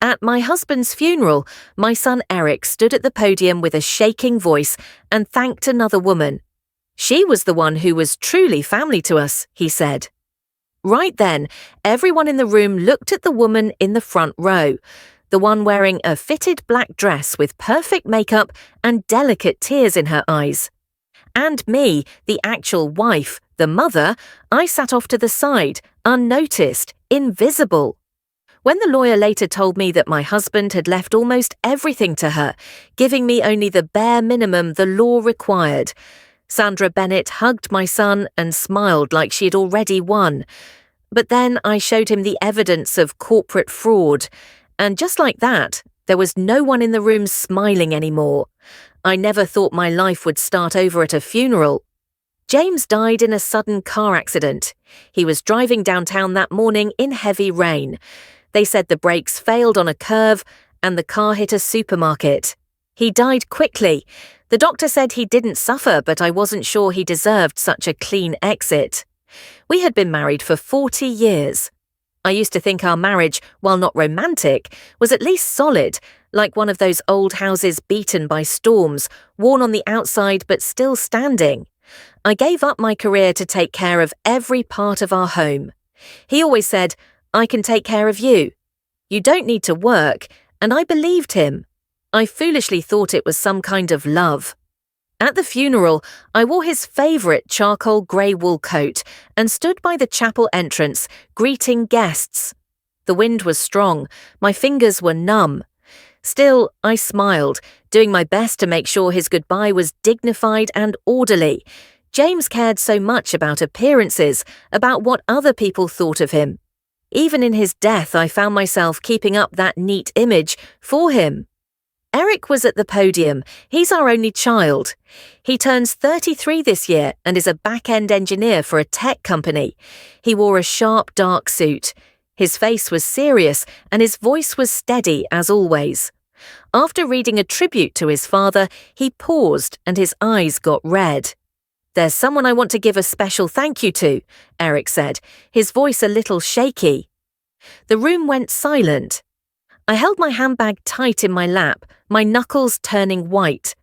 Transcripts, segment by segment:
At my husband's funeral, my son Eric stood at the podium with a shaking voice and thanked another woman. She was the one who was truly family to us, he said. Right then, everyone in the room looked at the woman in the front row, the one wearing a fitted black dress with perfect makeup and delicate tears in her eyes. And me, the actual wife, the mother, I sat off to the side, unnoticed, invisible. When the lawyer later told me that my husband had left almost everything to her, giving me only the bare minimum the law required, Sandra Bennett hugged my son and smiled like she had already won. But then I showed him the evidence of corporate fraud, and just like that, there was no one in the room smiling anymore. I never thought my life would start over at a funeral. James died in a sudden car accident. He was driving downtown that morning in heavy rain. They said the brakes failed on a curve and the car hit a supermarket. He died quickly. The doctor said he didn't suffer, but I wasn't sure he deserved such a clean exit. We had been married for 40 years. I used to think our marriage, while not romantic, was at least solid, like one of those old houses beaten by storms, worn on the outside but still standing. I gave up my career to take care of every part of our home. He always said, "I can take care of you. You don't need to work," and I believed him. I foolishly thought it was some kind of love. At the funeral, I wore his favourite charcoal grey wool coat and stood by the chapel entrance, greeting guests. The wind was strong, my fingers were numb. Still, I smiled, doing my best to make sure his goodbye was dignified and orderly. James cared so much about appearances, about what other people thought of him. Even in his death, I found myself keeping up that neat image for him. Eric was at the podium. He's our only child. He turns 33 this year and is a back-end engineer for a tech company. He wore a sharp, dark suit. His face was serious and his voice was steady as always. After reading a tribute to his father, he paused and his eyes got red. "There's someone I want to give a special thank you to," Eric said, his voice a little shaky. The room went silent. I held my handbag tight in my lap, my knuckles turning white.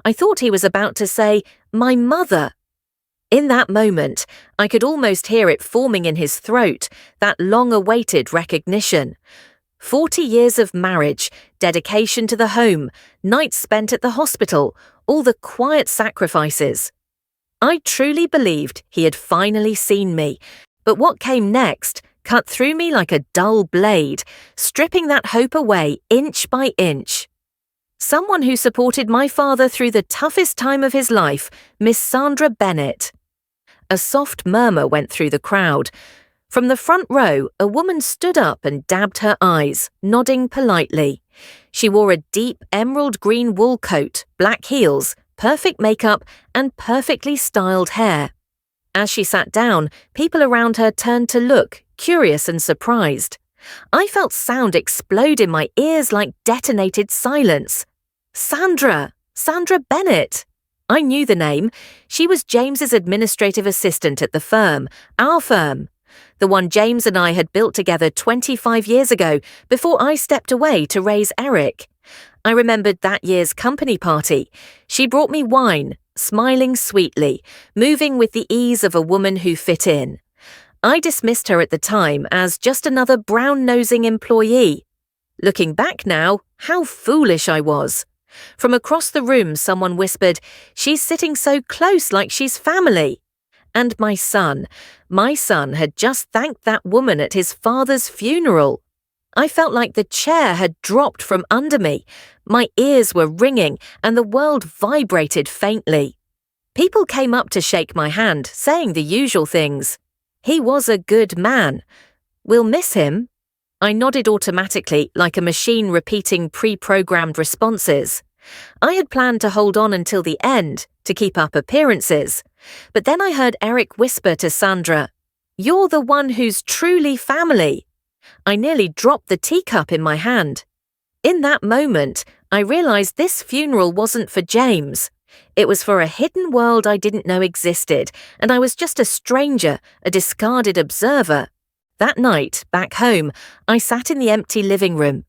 I thought he was about to say, "My mother." In that moment, I could almost hear it forming in his throat, that long-awaited recognition. 40 years of marriage, dedication to the home, nights spent at the hospital, all the quiet sacrifices. I truly believed he had finally seen me, but what came next cut through me like a dull blade, stripping that hope away inch by inch. Someone who supported my father through the toughest time of his life, Miss Sandra Bennett. A soft murmur went through the crowd. From the front row, a woman stood up and dabbed her eyes, nodding politely. She wore a deep emerald green wool coat, black heels, perfect makeup, and perfectly styled hair. As she sat down, people around her turned to look, curious and surprised. I felt sound explode in my ears like detonated silence. Sandra! Sandra Bennett! I knew the name. She was James's administrative assistant at the firm, our firm. The one James and I had built together 25 years ago before I stepped away to raise Eric. I remembered that year's company party. She brought me wine, smiling sweetly, moving with the ease of a woman who fit in. I dismissed her at the time as just another brown-nosing employee. Looking back now, how foolish I was. From across the room, someone whispered, "She's sitting so close like she's family." And my son had just thanked that woman at his father's funeral. I felt like the chair had dropped from under me. My ears were ringing and the world vibrated faintly. People came up to shake my hand, saying the usual things. He was a good man. We'll miss him. I nodded automatically, like a machine repeating pre-programmed responses. I had planned to hold on until the end, to keep up appearances. But then I heard Eric whisper to Sandra, "You're the one who's truly family." I nearly dropped the teacup in my hand. In that moment, I realized this funeral wasn't for James. It was for a hidden world I didn't know existed, and I was just a stranger, a discarded observer. That night, back home, I sat in the empty living room.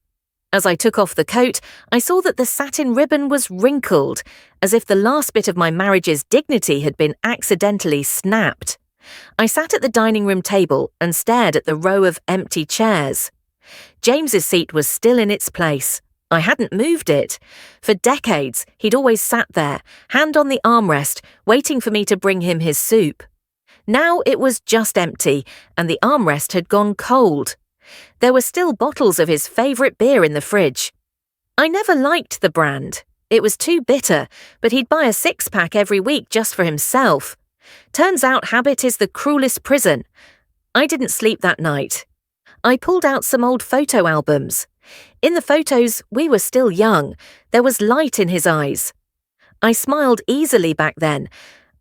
As I took off the coat, I saw that the satin ribbon was wrinkled, as if the last bit of my marriage's dignity had been accidentally snapped. I sat at the dining room table and stared at the row of empty chairs. James's seat was still in its place. I hadn't moved it. For decades, he'd always sat there, hand on the armrest, waiting for me to bring him his soup. Now it was just empty, and the armrest had gone cold. There were still bottles of his favourite beer in the fridge. I never liked the brand. It was too bitter, but he'd buy a six-pack every week just for himself. Turns out habit is the cruelest prison. I didn't sleep that night. I pulled out some old photo albums. In the photos, we were still young. There was light in his eyes. I smiled easily back then.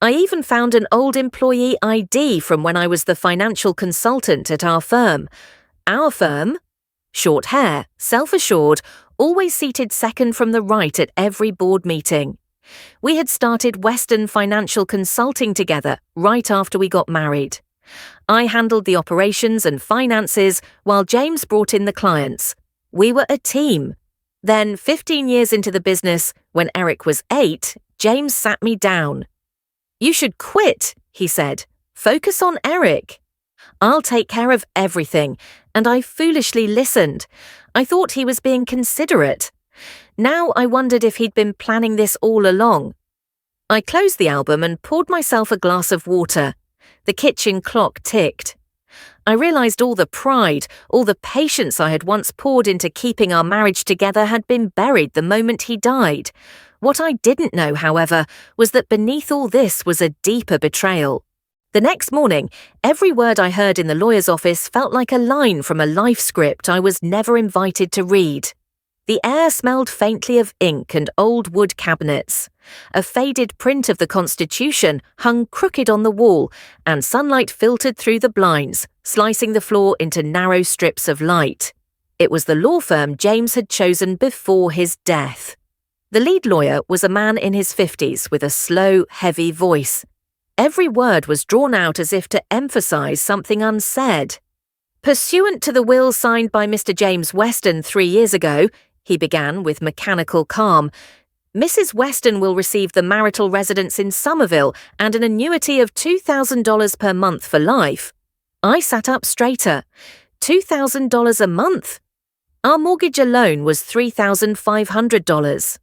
I even found an old employee ID from when I was the financial consultant at our firm. Our firm? Short hair, self-assured, always seated second from the right at every board meeting. We had started Western Financial Consulting together right after we got married. I handled the operations and finances while James brought in the clients. We were a team. Then, 15 years into the business, when Eric was 8, James sat me down. "You should quit," he said. "Focus on Eric." "I'll take care of everything," and I foolishly listened. I thought he was being considerate. Now I wondered if he'd been planning this all along. I closed the album and poured myself a glass of water. The kitchen clock ticked. I realized all the pride, all the patience I had once poured into keeping our marriage together had been buried the moment he died. What I didn't know, however, was that beneath all this was a deeper betrayal. The next morning, every word I heard in the lawyer's office felt like a line from a life script I was never invited to read. The air smelled faintly of ink and old wood cabinets. A faded print of the Constitution hung crooked on the wall, and sunlight filtered through the blinds, slicing the floor into narrow strips of light. It was the law firm James had chosen before his death. The lead lawyer was a man in his 50s with a slow, heavy voice. Every word was drawn out as if to emphasize something unsaid. "Pursuant to the will signed by Mr. James Weston 3 years ago," he began with mechanical calm, "Mrs. Weston will receive the marital residence in Somerville and an annuity of $2,000 per month for life." I sat up straighter. $2,000 a month? Our mortgage alone was $3,500.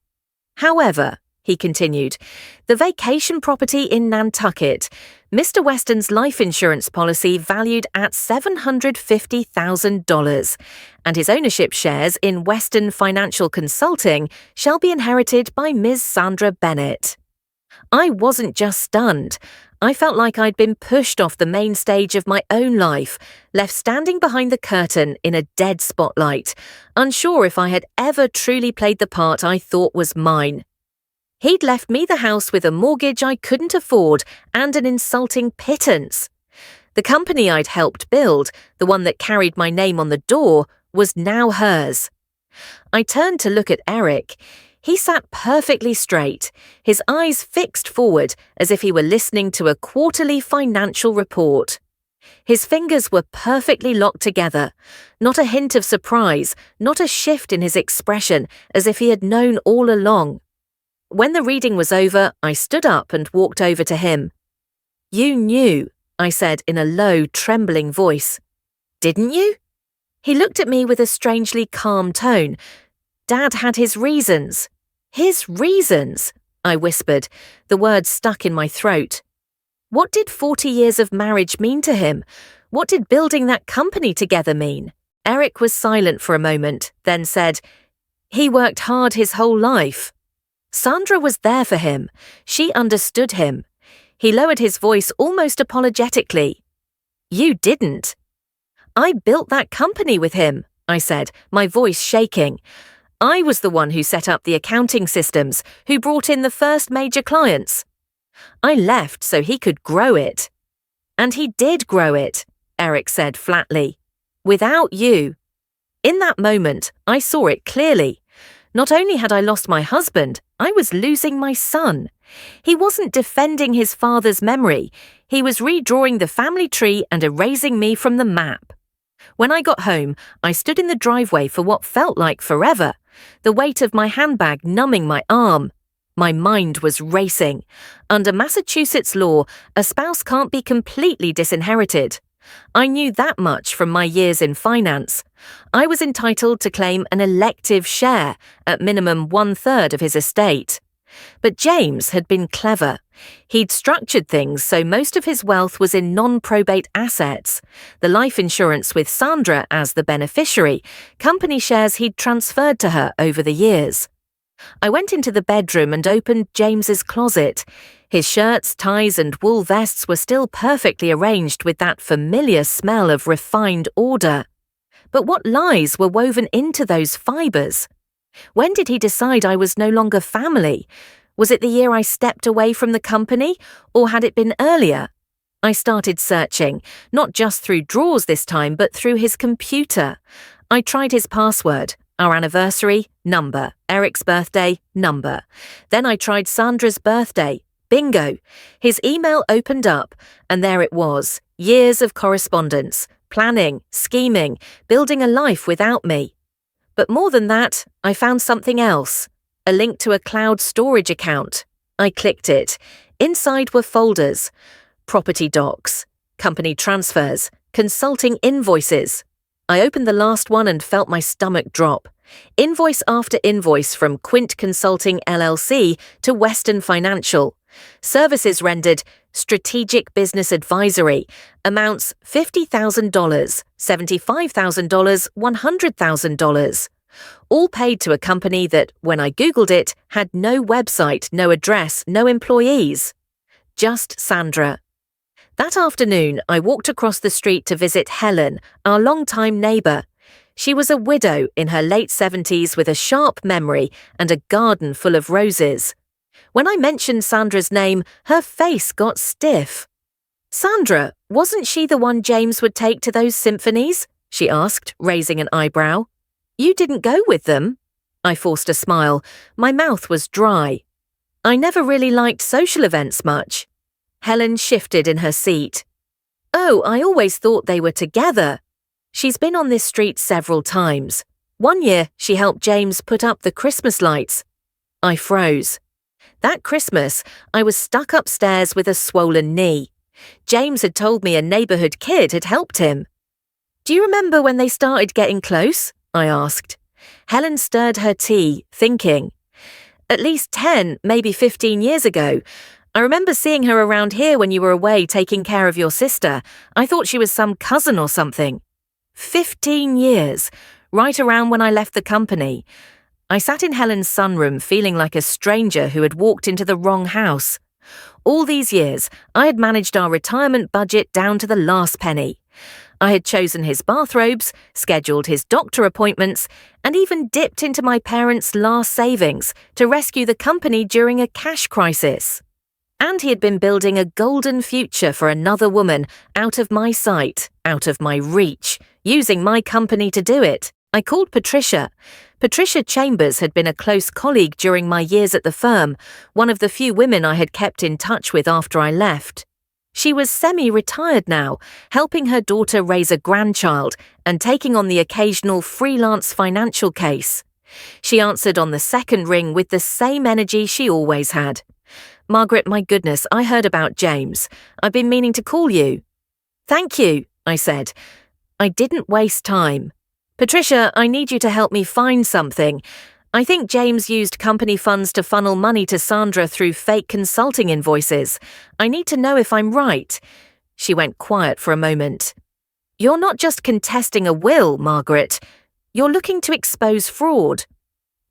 "However," he continued, "the vacation property in Nantucket, Mr. Weston's life insurance policy valued at $750,000, and his ownership shares in Western Financial Consulting shall be inherited by Ms. Sandra Bennett." I wasn't just stunned. I felt like I'd been pushed off the main stage of my own life, left standing behind the curtain in a dead spotlight, unsure if I had ever truly played the part I thought was mine. He'd left me the house with a mortgage I couldn't afford and an insulting pittance. The company I'd helped build, the one that carried my name on the door, was now hers. I turned to look at Eric. He sat perfectly straight, his eyes fixed forward as if he were listening to a quarterly financial report. His fingers were perfectly locked together, not a hint of surprise, not a shift in his expression, as if he had known all along. When the reading was over, I stood up and walked over to him. "You knew," I said in a low, trembling voice. "Didn't you?" He looked at me with a strangely calm tone. Dad had his reasons. "His reasons," I whispered, the words stuck in my throat. What did 40 years of marriage mean to him? What did building that company together mean? Eric was silent for a moment, then said, "He worked hard his whole life." Sandra was there for him. She understood him. He lowered his voice almost apologetically. "You didn't." "I built that company with him," I said, my voice shaking. "I was the one who set up the accounting systems, who brought in the first major clients. I left so he could grow it." "And he did grow it," Eric said flatly. "Without you." In that moment, I saw it clearly. Not only had I lost my husband, I was losing my son. He wasn't defending his father's memory. He was redrawing the family tree and erasing me from the map. When I got home, I stood in the driveway for what felt like forever, the weight of my handbag numbing my arm. My mind was racing. Under Massachusetts law, a spouse can't be completely disinherited. I knew that much from my years in finance. I was entitled to claim an elective share, at minimum 1/3 of his estate. But James had been clever. He'd structured things so most of his wealth was in non-probate assets, the life insurance with Sandra as the beneficiary, company shares he'd transferred to her over the years. I went into the bedroom and opened James's closet. His shirts, ties and wool vests were still perfectly arranged with that familiar smell of refined order. But what lies were woven into those fibres? When did he decide I was no longer family? Was it the year I stepped away from the company, or had it been earlier? I started searching, not just through drawers this time, but through his computer. I tried his password, our anniversary, number, Eric's birthday, number. Then I tried Sandra's birthday. Bingo! His email opened up, and there it was, years of correspondence, planning, scheming, building a life without me. But more than that, I found something else, a link to a cloud storage account. I clicked it. Inside were folders, property docs, company transfers, consulting invoices. I opened the last one and felt my stomach drop. Invoice after invoice from Quint Consulting LLC to Western Financial. Services rendered, strategic business advisory, amounts $50,000, $75,000, $100,000. All paid to a company that, when I Googled it, had no website, no address, no employees. Just Sandra. That afternoon, I walked across the street to visit Helen, our longtime neighbour. She was a widow in her late 70s with a sharp memory and a garden full of roses. When I mentioned Sandra's name, her face got stiff. "Sandra, wasn't she the one James would take to those symphonies?" she asked, raising an eyebrow. "You didn't go with them?" I forced a smile. My mouth was dry. I never really liked social events much. Helen shifted in her seat. "Oh, I always thought they were together. She's been on this street several times. One year, she helped James put up the Christmas lights." I froze. That Christmas, I was stuck upstairs with a swollen knee. James had told me a neighbourhood kid had helped him. "Do you remember when they started getting close?" I asked. Helen stirred her tea, thinking. "At least 10, maybe 15 years ago. I remember seeing her around here when you were away taking care of your sister. I thought she was some cousin or something." 15 years, right around when I left the company. I sat in Helen's sunroom feeling like a stranger who had walked into the wrong house. All these years, I had managed our retirement budget down to the last penny. I had chosen his bathrobes, scheduled his doctor appointments, and even dipped into my parents' last savings to rescue the company during a cash crisis. And he had been building a golden future for another woman, out of my sight, out of my reach, using my company to do it. I called Patricia. Patricia Chambers had been a close colleague during my years at the firm, one of the few women I had kept in touch with after I left. She was semi-retired now, helping her daughter raise a grandchild and taking on the occasional freelance financial case. She answered on the second ring with the same energy she always had. "Margaret, my goodness, I heard about James. I've been meaning to call you." "Thank you," I said. I didn't waste time. "Patricia, I need you to help me find something. I think James used company funds to funnel money to Sandra through fake consulting invoices. I need to know if I'm right." She went quiet for a moment. "You're not just contesting a will, Margaret. You're looking to expose fraud."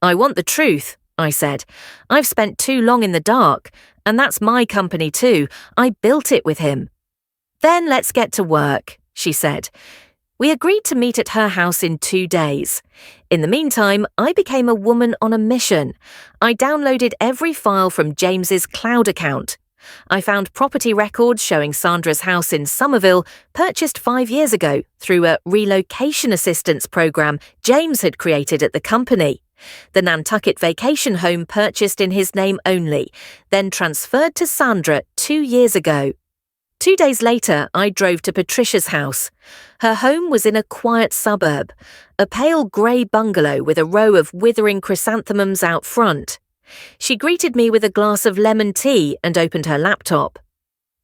"I want the truth," I said. "I've spent too long in the dark, and that's my company too. I built it with him." "Then let's get to work," she said. We agreed to meet at her house in 2 days. In the meantime, I became a woman on a mission. I downloaded every file from James's cloud account. I found property records showing Sandra's house in Somerville, purchased 5 years ago through a relocation assistance program James had created at the company. The Nantucket vacation home purchased in his name only, then transferred to Sandra 2 years ago. 2 days later, I drove to Patricia's house. Her home was in a quiet suburb, a pale grey bungalow with a row of withering chrysanthemums out front. She greeted me with a glass of lemon tea and opened her laptop.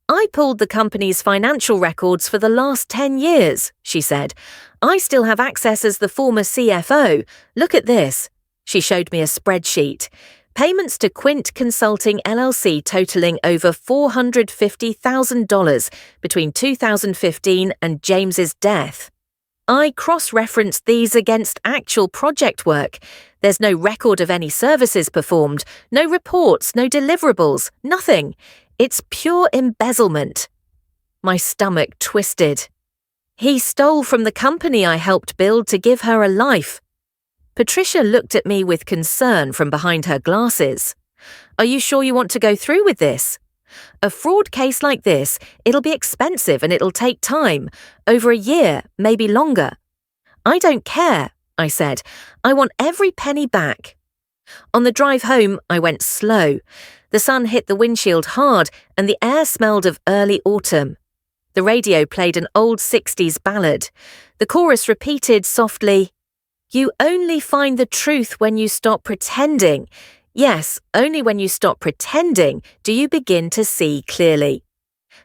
"I pulled the company's financial records for the last 10 years, she said. "I still have access as the former CFO. Look at this." She showed me a spreadsheet. Payments to Quint Consulting LLC totaling over $450,000 between 2015 and James's death. I cross-referenced these against actual project work. There's no record of any services performed, no reports, no deliverables, nothing. It's pure embezzlement. My stomach twisted. He stole from the company I helped build to give her a life. Patricia looked at me with concern from behind her glasses. "Are you sure you want to go through with this? A fraud case like this, it'll be expensive and it'll take time, over a year, maybe longer." "I don't care," I said. "I want every penny back." On the drive home, I went slow. The sun hit the windshield hard and the air smelled of early autumn. The radio played an old 60s ballad. The chorus repeated softly, "You only find the truth when you stop pretending. Yes, only when you stop pretending do you begin to see clearly."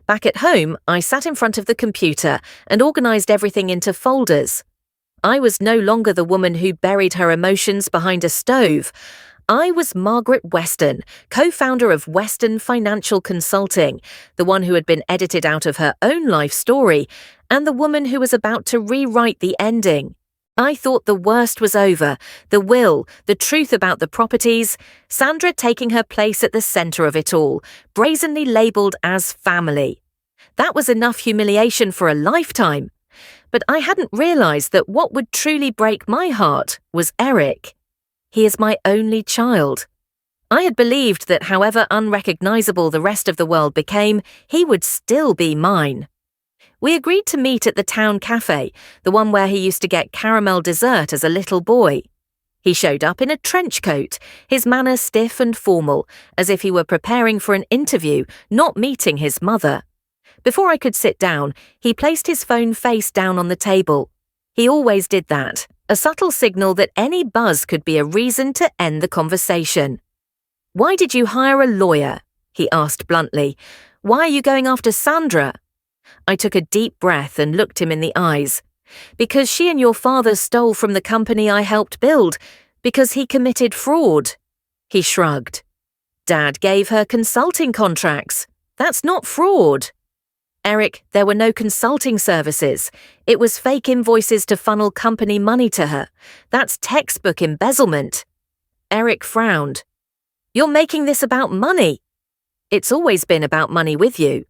Back at home, I sat in front of the computer and organized everything into folders. I was no longer the woman who buried her emotions behind a stove. I was Margaret Weston, co-founder of Weston Financial Consulting, the one who had been edited out of her own life story, and the woman who was about to rewrite the ending. I thought the worst was over, the will, the truth about the properties, Sandra taking her place at the center of it all, brazenly labelled as family. That was enough humiliation for a lifetime. But I hadn't realised that what would truly break my heart was Eric. He is my only child. I had believed that however unrecognisable the rest of the world became, he would still be mine. We agreed to meet at the town cafe, the one where he used to get caramel dessert as a little boy. He showed up in a trench coat, his manner stiff and formal, as if he were preparing for an interview, not meeting his mother. Before I could sit down, he placed his phone face down on the table. He always did that, a subtle signal that any buzz could be a reason to end the conversation. "Why did you hire a lawyer?" he asked bluntly. "Why are you going after Sandra?" I took a deep breath and looked him in the eyes. "Because she and your father stole from the company I helped build. Because he committed fraud." He shrugged. "Dad gave her consulting contracts. That's not fraud." "Eric, there were no consulting services. It was fake invoices to funnel company money to her. That's textbook embezzlement." Eric frowned. "You're making this about money." "It's always been about money with you."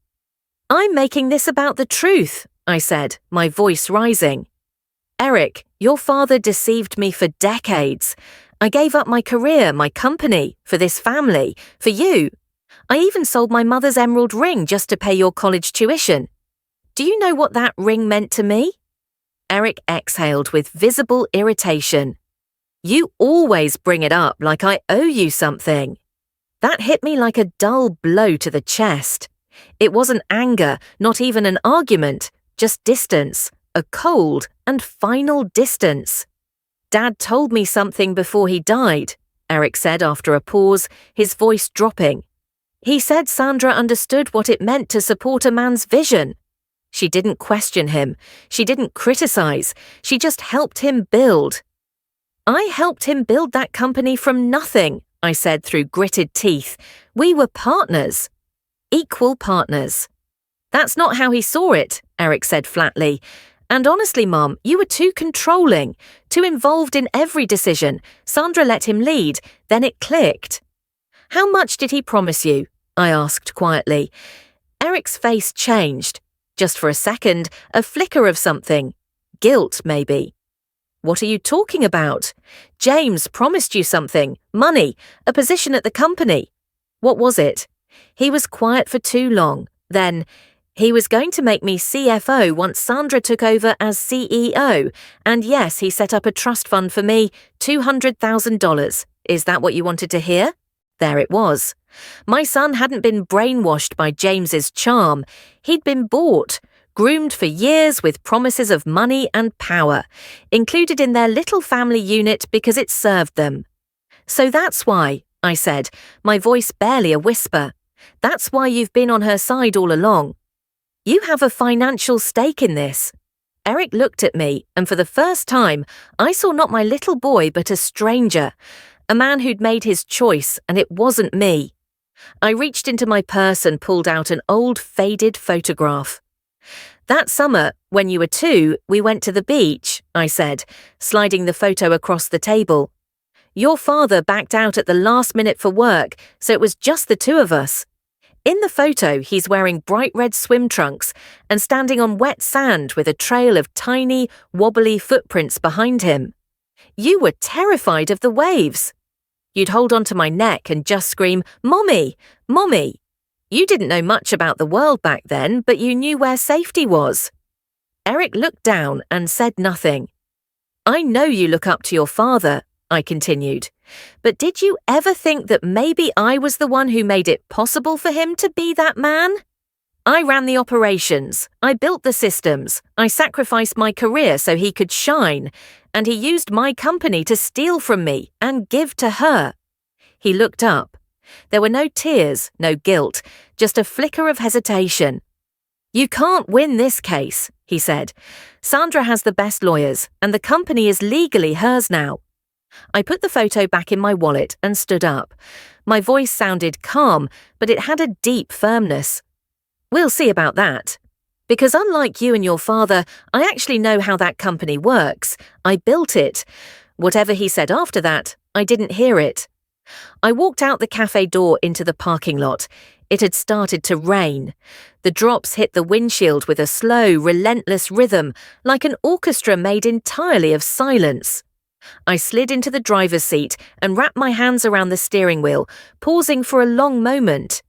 "I'm making this about the truth," I said, my voice rising. "Eric, your father deceived me for decades. I gave up my career, my company, for this family, for you. I even sold my mother's emerald ring just to pay your college tuition. Do you know what that ring meant to me?" Eric exhaled with visible irritation. "You always bring it up like I owe you something." That hit me like a dull blow to the chest. It wasn't anger, not even an argument, just distance, a cold and final distance. "Dad told me something before he died," Eric said after a pause, his voice dropping. "He said Sandra understood what it meant to support a man's vision." She didn't question him. She didn't criticize. She just helped him build. "I helped him build that company from nothing," I said through gritted teeth. "We were partners. Equal partners." "That's not how he saw it," Eric said flatly. "And honestly, Mom, you were too controlling, too involved in every decision. Sandra let him lead, then it clicked." "How much did he promise you?" I asked quietly. Eric's face changed. Just for a second, a flicker of something. Guilt, maybe. "What are you talking about? James promised you something, money, a position at the company. What was it?" He was quiet for too long. Then, "He was going to make me CFO once Sandra took over as CEO. And yes, he set up a trust fund for me, $200,000. Is that what you wanted to hear?" There it was. My son hadn't been brainwashed by James's charm. He'd been bought, groomed for years with promises of money and power, included in their little family unit because it served them. So that's why, I said, my voice barely a whisper. That's why you've been on her side all along. You have a financial stake in this. Eric looked at me, and for the first time, I saw not my little boy but a stranger, a man who'd made his choice, and it wasn't me. I reached into my purse and pulled out an old, faded photograph. That summer, when you were 2, we went to the beach, I said, sliding the photo across the table. Your father backed out at the last minute for work, so it was just the 2 of us. In the photo, he's wearing bright red swim trunks and standing on wet sand with a trail of tiny, wobbly footprints behind him. You were terrified of the waves. You'd hold onto my neck and just scream, "Mommy! Mommy!" You didn't know much about the world back then, but you knew where safety was. Eric looked down and said nothing. I know you look up to your father, I continued, but did you ever think that maybe I was the one who made it possible for him to be that man? I ran the operations, I built the systems, I sacrificed my career so he could shine, and he used my company to steal from me and give to her. He looked up. There were no tears, no guilt, just a flicker of hesitation. You can't win this case, he said. Sandra has the best lawyers, and the company is legally hers now. I put the photo back in my wallet and stood up. My voice sounded calm, but it had a deep firmness. We'll see about that. Because unlike you and your father, I actually know how that company works. I built it. Whatever he said after that, I didn't hear it. I walked out the cafe door into the parking lot. It had started to rain. The drops hit the windshield with a slow, relentless rhythm, like an orchestra made entirely of silence. I slid into the driver's seat and wrapped my hands around the steering wheel, pausing for a long moment.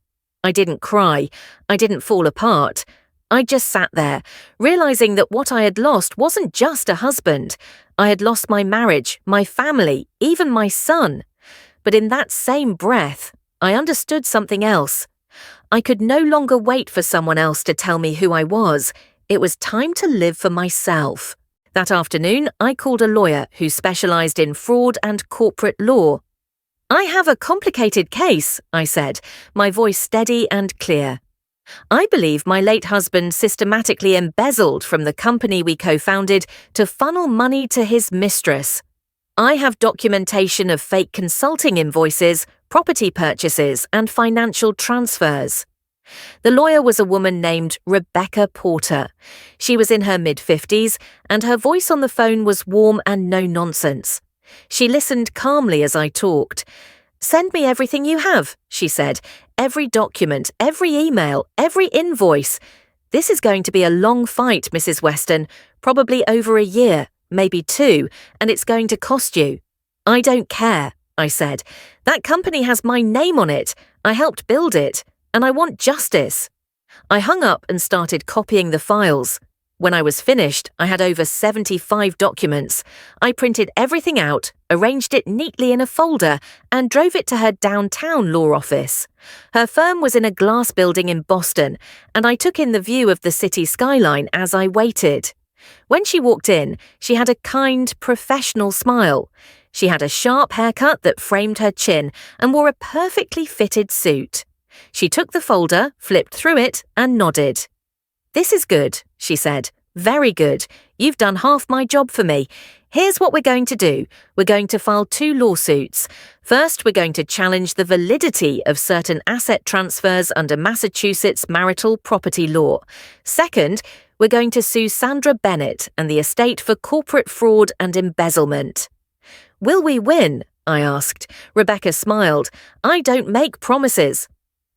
I didn't cry. I didn't fall apart. I just sat there, realizing that what I had lost wasn't just a husband. I had lost my marriage, my family, even my son. But in that same breath, I understood something else. I could no longer wait for someone else to tell me who I was. It was time to live for myself. That afternoon, I called a lawyer who specialized in fraud and corporate law. I have a complicated case, I said, my voice steady and clear. I believe my late husband systematically embezzled from the company we co-founded to funnel money to his mistress. I have documentation of fake consulting invoices, property purchases, and financial transfers. The lawyer was a woman named Rebecca Porter. She was in her mid-50s, and her voice on the phone was warm and no-nonsense. She listened calmly as I talked. "Send me everything you have," she said. "Every document, every email, every invoice. This is going to be a long fight, Mrs. Weston, probably over a year, maybe 2, and it's going to cost you." "I don't care," I said. "That company has my name on it. I helped build it, and I want justice." I hung up and started copying the files. When I was finished, I had over 75 documents. I printed everything out, arranged it neatly in a folder, and drove it to her downtown law office. Her firm was in a glass building in Boston, and I took in the view of the city skyline as I waited. When she walked in, she had a kind, professional smile. She had a sharp haircut that framed her chin and wore a perfectly fitted suit. She took the folder, flipped through it, and nodded. "This is good," she said. "Very good. You've done half my job for me. Here's what we're going to do. We're going to file 2 lawsuits. First, we're going to challenge the validity of certain asset transfers under Massachusetts marital property law. Second, we're going to sue Sandra Bennett and the estate for corporate fraud and embezzlement." "Will we win?" I asked. Rebecca smiled. "I don't make promises."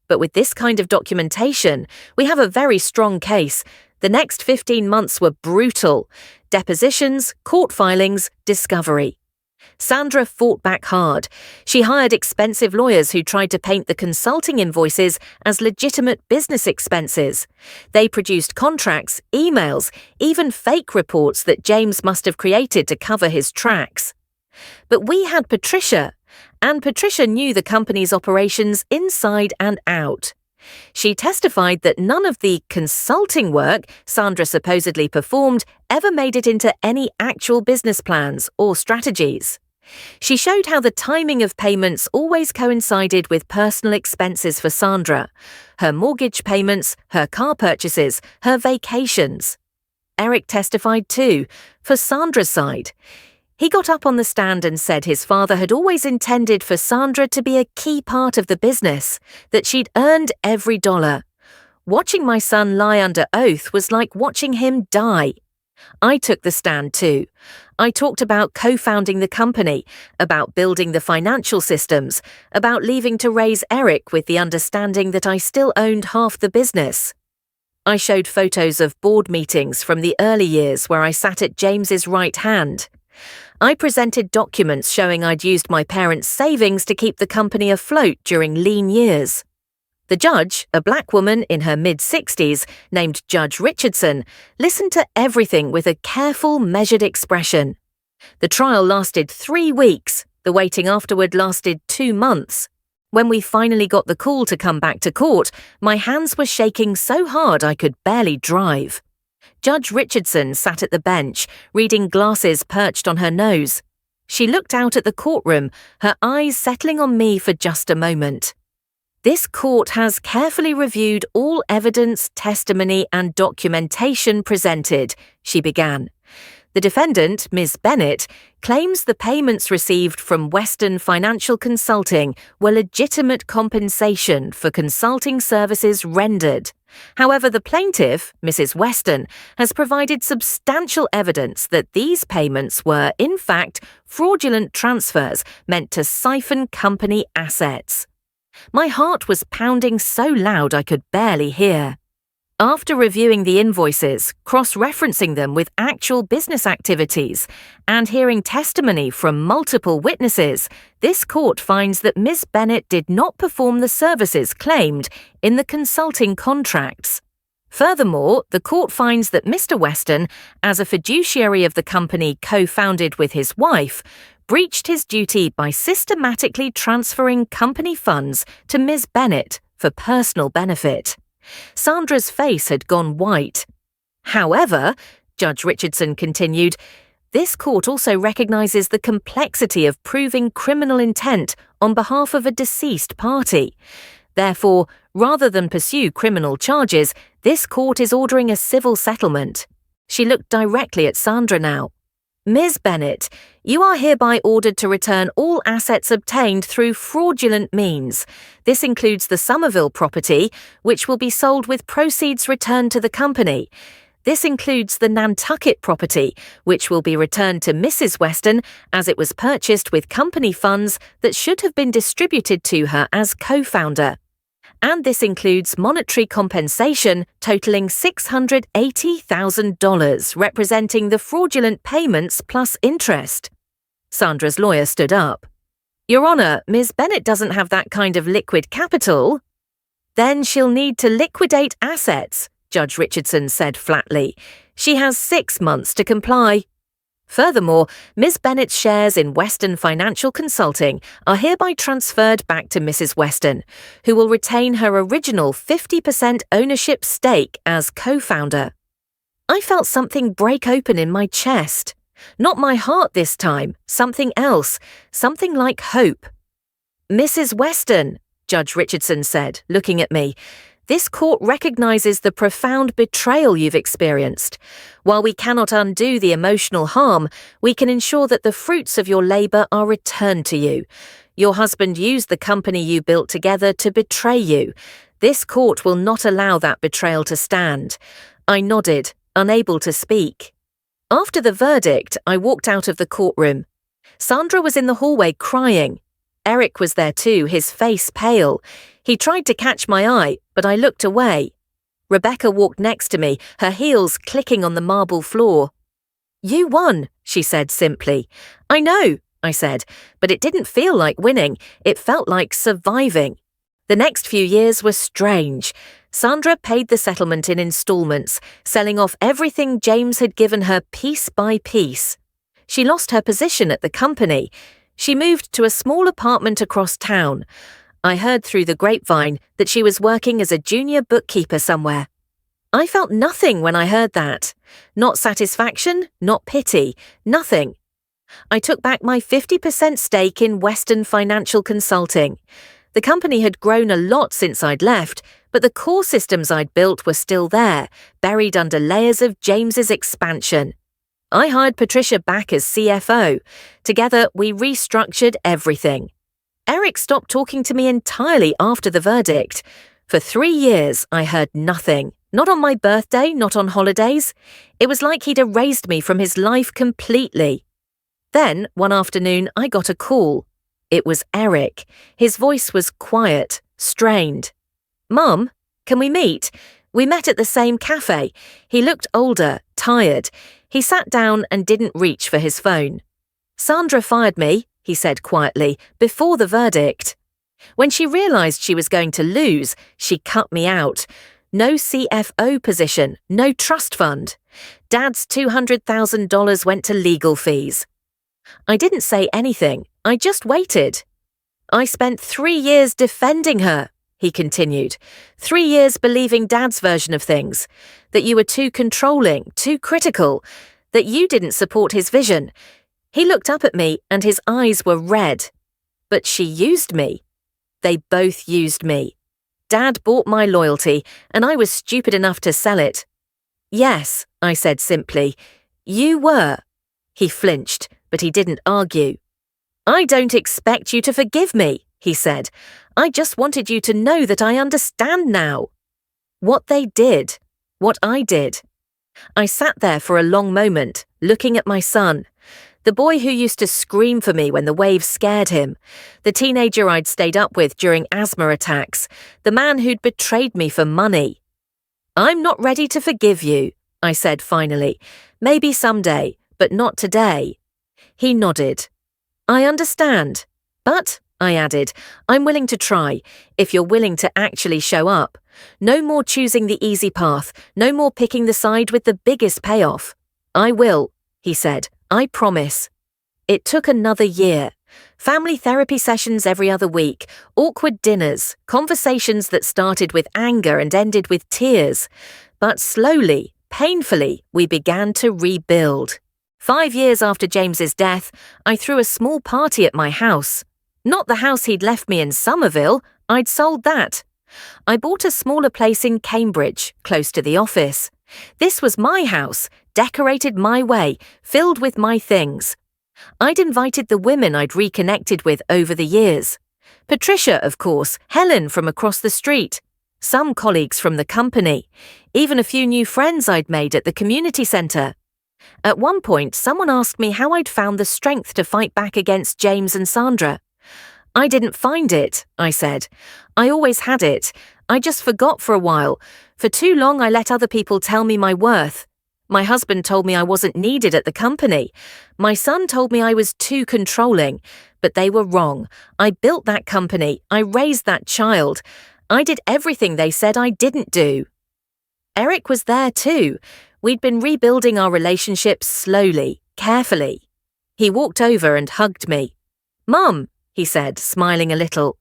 But with this kind of documentation, we have a very strong case. The next 15 months were brutal. Depositions, court filings, discovery. Sandra fought back hard. She hired expensive lawyers who tried to paint the consulting invoices as legitimate business expenses. They produced contracts, emails, even fake reports that James must have created to cover his tracks. But we had Patricia. And Patricia knew the company's operations inside and out. She testified that none of the consulting work Sandra supposedly performed ever made it into any actual business plans or strategies. She showed how the timing of payments always coincided with personal expenses for Sandra: her mortgage payments, her car purchases, her vacations. Eric testified too, for Sandra's side. He got up on the stand and said his father had always intended for Sandra to be a key part of the business, that she'd earned every dollar. Watching my son lie under oath was like watching him die. I took the stand too. I talked about co-founding the company, about building the financial systems, about leaving to raise Eric with the understanding that I still owned half the business. I showed photos of board meetings from the early years where I sat at James's right hand. I presented documents showing I'd used my parents' savings to keep the company afloat during lean years. The judge, a black woman in her mid-60s named Judge Richardson, listened to everything with a careful, measured expression. The trial lasted 3 weeks. The waiting afterward lasted 2 months. When we finally got the call to come back to court, my hands were shaking so hard I could barely drive. Judge Richardson sat at the bench, reading glasses perched on her nose. She looked out at the courtroom, her eyes settling on me for just a moment. This court has carefully reviewed all evidence, testimony, and documentation presented, she began. The defendant, Ms. Bennett, claims the payments received from Western Financial Consulting were legitimate compensation for consulting services rendered. However, the plaintiff, Mrs. Weston, has provided substantial evidence that these payments were, in fact, fraudulent transfers meant to siphon company assets. My heart was pounding so loud I could barely hear. After reviewing the invoices, cross-referencing them with actual business activities, and hearing testimony from multiple witnesses, this court finds that Ms. Bennett did not perform the services claimed in the consulting contracts. Furthermore, the court finds that Mr. Weston, as a fiduciary of the company co-founded with his wife, breached his duty by systematically transferring company funds to Ms. Bennett for personal benefit. Sandra's face had gone white. However, Judge Richardson continued, this court also recognizes the complexity of proving criminal intent on behalf of a deceased party. Therefore, rather than pursue criminal charges, this court is ordering a civil settlement. She looked directly at Sandra now. Ms. Bennett, you are hereby ordered to return all assets obtained through fraudulent means. This includes the Somerville property, which will be sold with proceeds returned to the company. This includes the Nantucket property, which will be returned to Mrs. Weston as it was purchased with company funds that should have been distributed to her as co-founder. And this includes monetary compensation totaling $680,000, representing the fraudulent payments plus interest. Sandra's lawyer stood up. Your Honor, Ms. Bennett doesn't have that kind of liquid capital. Then she'll need to liquidate assets, Judge Richardson said flatly. She has 6 months to comply. Furthermore, Ms. Bennett's shares in Western Financial Consulting are hereby transferred back to Mrs. Weston, who will retain her original 50% ownership stake as co-founder. I felt something break open in my chest. Not my heart this time, something else, something like hope. Mrs. Weston, Judge Richardson said, looking at me, this court recognizes the profound betrayal you've experienced. While we cannot undo the emotional harm, we can ensure that the fruits of your labor are returned to you. Your husband used the company you built together to betray you. This court will not allow that betrayal to stand. I nodded, unable to speak. After the verdict, I walked out of the courtroom. Sandra was in the hallway crying. Eric was there too, his face pale. He tried to catch my eye, but I looked away. Rebecca walked next to me, her heels clicking on the marble floor. You won, she said simply. I know, I said, but it didn't feel like winning. It felt like surviving. The next few years were strange. Sandra paid the settlement in installments, selling off everything James had given her piece by piece. She lost her position at the company. She moved to a small apartment across town. I heard through the grapevine that she was working as a junior bookkeeper somewhere. I felt nothing when I heard that. Not satisfaction, not pity, nothing. I took back my 50% stake in Western Financial Consulting. The company had grown a lot since I'd left, but the core systems I'd built were still there, buried under layers of James's expansion. I hired Patricia back as CFO. Together, we restructured everything. Eric stopped talking to me entirely after the verdict. For 3 years, I heard nothing. Not on my birthday, not on holidays. It was like he'd erased me from his life completely. Then, one afternoon, I got a call. It was Eric. His voice was quiet, strained. "Mum, can we meet?" We met at the same cafe. He looked older, tired. He sat down and didn't reach for his phone. "Sandra fired me," he said quietly, "before the verdict. When she realized she was going to lose, she cut me out. No CFO position, no trust fund. Dad's $200,000 went to legal fees." I didn't say anything. I just waited. "I spent 3 years defending her," he continued. 3 years believing Dad's version of things. That you were too controlling, too critical. That you didn't support his vision. He looked up at me and his eyes were red. But she used me. They both used me. Dad bought my loyalty and I was stupid enough to sell it. "Yes," I said simply. "You were." He flinched, but he didn't argue. "I don't expect you to forgive me," he said. "I just wanted you to know that I understand now." What they did. What I did. I sat there for a long moment, looking at my son. The boy who used to scream for me when the waves scared him. The teenager I'd stayed up with during asthma attacks. The man who'd betrayed me for money. "I'm not ready to forgive you," I said finally. "Maybe someday, but not today." He nodded. "I understand. But," I added, "I'm willing to try, if you're willing to actually show up. No more choosing the easy path, no more picking the side with the biggest payoff." "I will," he said. "I promise." It took another year. Family therapy sessions every other week, awkward dinners, conversations that started with anger and ended with tears. But slowly, painfully, we began to rebuild. 5 years after James's death, I threw a small party at my house. Not the house he'd left me in Somerville, I'd sold that. I bought a smaller place in Cambridge, close to the office. This was my house, decorated my way, filled with my things. I'd invited the women I'd reconnected with over the years. Patricia, of course, Helen from across the street, some colleagues from the company, even a few new friends I'd made at the community centre. At one point, someone asked me how I'd found the strength to fight back against James and Sandra. "I didn't find it," I said. "I always had it. I just forgot for a while. For too long I let other people tell me my worth. My husband told me I wasn't needed at the company. My son told me I was too controlling. But they were wrong. I built that company. I raised that child. I did everything they said I didn't do." Eric was there too. We'd been rebuilding our relationship slowly, carefully. He walked over and hugged me. "Mum," he said, smiling a little.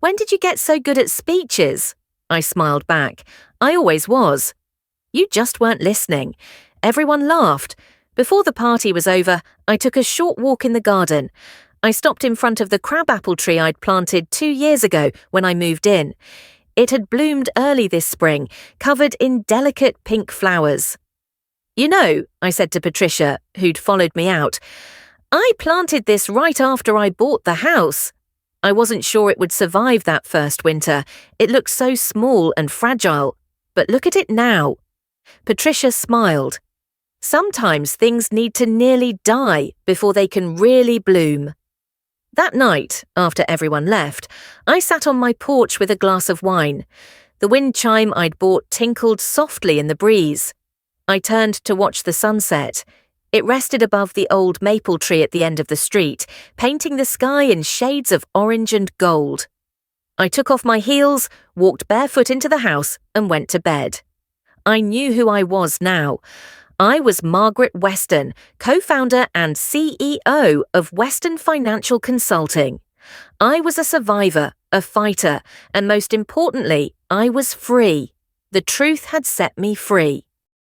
"When did you get so good at speeches?" I smiled back. "I always was." "You just weren't listening." Everyone laughed. Before the party was over, I took a short walk in the garden. I stopped in front of the crabapple tree I'd planted 2 years ago when I moved in. It had bloomed early this spring, covered in delicate pink flowers. "You know," I said to Patricia, who'd followed me out, "I planted this right after I bought the house. I wasn't sure it would survive that first winter. It looked so small and fragile. But look at it now." Patricia smiled. "Sometimes things need to nearly die before they can really bloom." That night, after everyone left, I sat on my porch with a glass of wine. The wind chime I'd bought tinkled softly in the breeze. I turned to watch the sunset. It rested above the old maple tree at the end of the street, painting the sky in shades of orange and gold. I took off my heels, walked barefoot into the house, and went to bed. I knew who I was now. I was Margaret Weston, co-founder and CEO of Weston Financial Consulting. I was a survivor, a fighter, and most importantly, I was free. The truth had set me free.